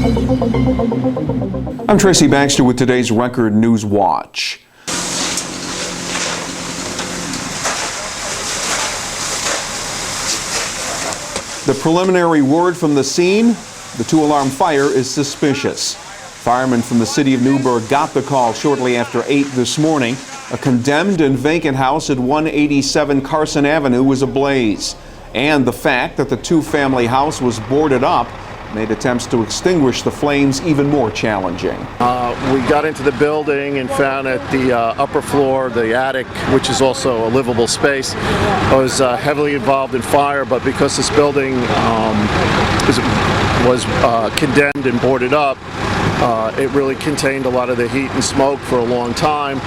I'm Tracy Baxter with today's Record Newswatch. The preliminary word from the scene, the two-alarm fire is suspicious. Firemen from the city of Newburgh got the call shortly after 8 this morning. A condemned and vacant house at 187 Carson Avenue was ablaze. And the fact that the two-family house was boarded up made attempts to extinguish the flames even more challenging. We got into the building and found at the upper floor, the attic, which is also a livable space, was heavily involved in fire, but because this building was condemned and boarded up, it really contained a lot of the heat and smoke for a long time.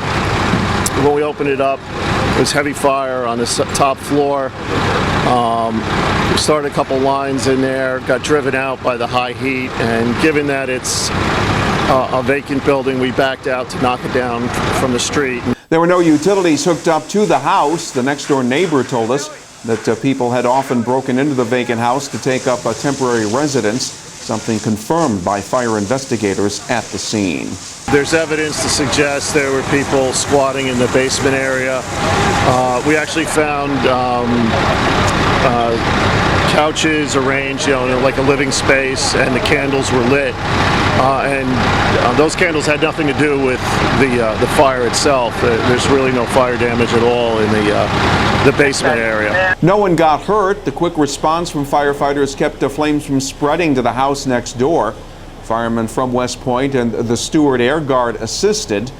When we opened it up, it was heavy fire on the top floor. We started a couple lines in there, got driven out by the high heat, and given that it's a vacant building, we backed out to knock it down from the street. There were no utilities hooked up to the house. The next-door neighbor told us that people had often broken into the vacant house to take up a temporary residence, something confirmed by fire investigators at the scene. There's evidence to suggest there were people squatting in the basement area. We actually found couches arranged, like a living space, and the candles were lit. And those candles had nothing to do with the fire itself. There's really no fire damage at all in the basement area. No one got hurt. The quick response from firefighters kept the flames from spreading to the house next door. Firemen from West Point and the Stewart Air Guard assisted.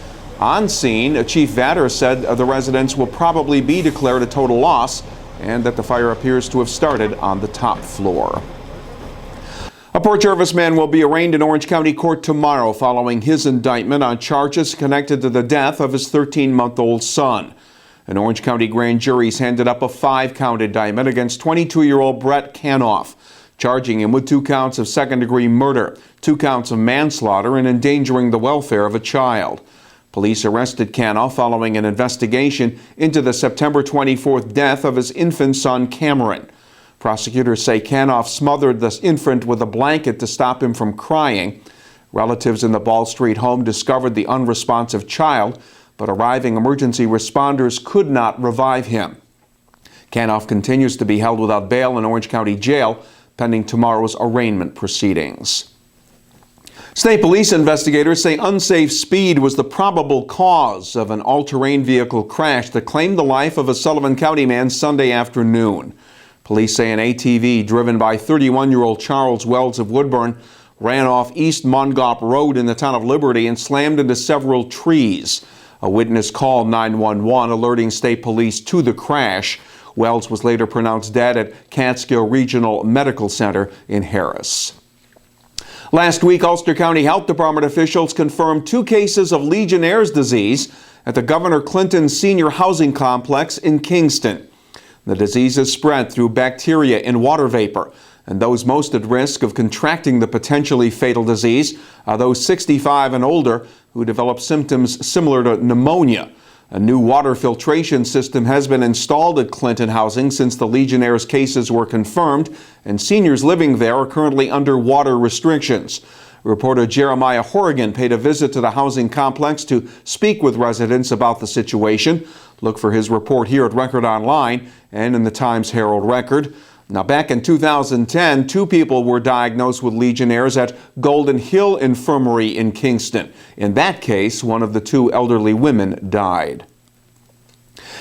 On scene, Chief Vatter said the residence will probably be declared a total loss and that the fire appears to have started on the top floor. A Port Jervis man will be arraigned in Orange County Court tomorrow following his indictment on charges connected to the death of his 13-month-old son. An Orange County grand jury's handed up a 5-count indictment against 22-year-old Brett Canoff, charging him with 2 counts of second-degree murder, 2 counts of manslaughter, and endangering the welfare of a child. Police arrested Canoff following an investigation into the September 24th death of his infant son Cameron. Prosecutors say Canoff smothered the infant with a blanket to stop him from crying. Relatives in the Ball Street home discovered the unresponsive child, but arriving emergency responders could not revive him. Canoff continues to be held without bail in Orange County Jail, pending tomorrow's arraignment proceedings. State police investigators say unsafe speed was the probable cause of an all-terrain vehicle crash that claimed the life of a Sullivan County man Sunday afternoon. Police say an ATV driven by 31-year-old Charles Wells of Woodburn ran off East Mungop Road in the town of Liberty and slammed into several trees. A witness called 911, alerting state police to the crash. Wells was later pronounced dead at Catskill Regional Medical Center in Harris. Last week, Ulster County Health Department officials confirmed 2 cases of Legionnaire's disease at the Governor Clinton Senior Housing Complex in Kingston. The disease is spread through bacteria in water vapor, and those most at risk of contracting the potentially fatal disease are those 65 and older who develop symptoms similar to pneumonia. A new water filtration system has been installed at Clinton Housing since the Legionnaire's cases were confirmed, and seniors living there are currently under water restrictions. Reporter Jeremiah Horrigan paid a visit to the housing complex to speak with residents about the situation. Look for his report here at Record Online and in the Times-Herald Record. Now, back in 2010, 2 people were diagnosed with Legionnaires at Golden Hill Infirmary in Kingston. In that case, one of the 2 elderly women died.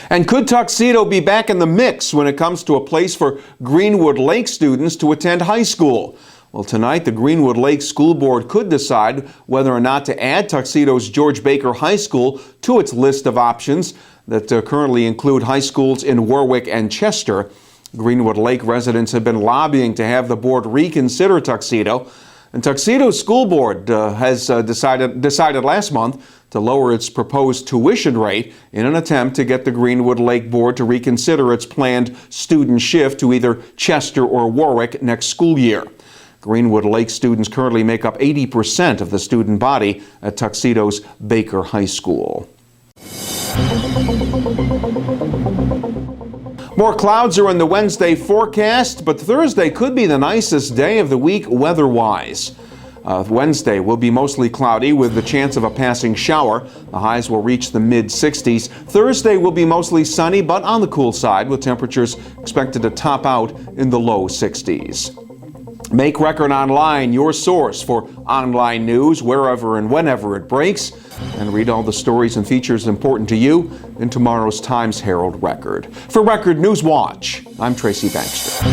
And could Tuxedo be back in the mix when it comes to a place for Greenwood Lake students to attend high school? Well, tonight, the Greenwood Lake School Board could decide whether or not to add Tuxedo's George Baker High School to its list of options that currently include high schools in Warwick and Chester. Greenwood Lake residents have been lobbying to have the board reconsider Tuxedo. And Tuxedo's school board has decided last month to lower its proposed tuition rate in an attempt to get the Greenwood Lake board to reconsider its planned student shift to either Chester or Warwick next school year. Greenwood Lake students currently make up 80% of the student body at Tuxedo's Baker High School. More clouds are in the Wednesday forecast, but Thursday could be the nicest day of the week weather-wise. Wednesday will be mostly cloudy with the chance of a passing shower. The highs will reach the mid-60s. Thursday will be mostly sunny, but on the cool side, with temperatures expected to top out in the low 60s. Make Record Online your source for online news wherever and whenever it breaks, and read all the stories and features important to you in tomorrow's Times Herald Record. For Record Newswatch, I'm Tracy Baxter.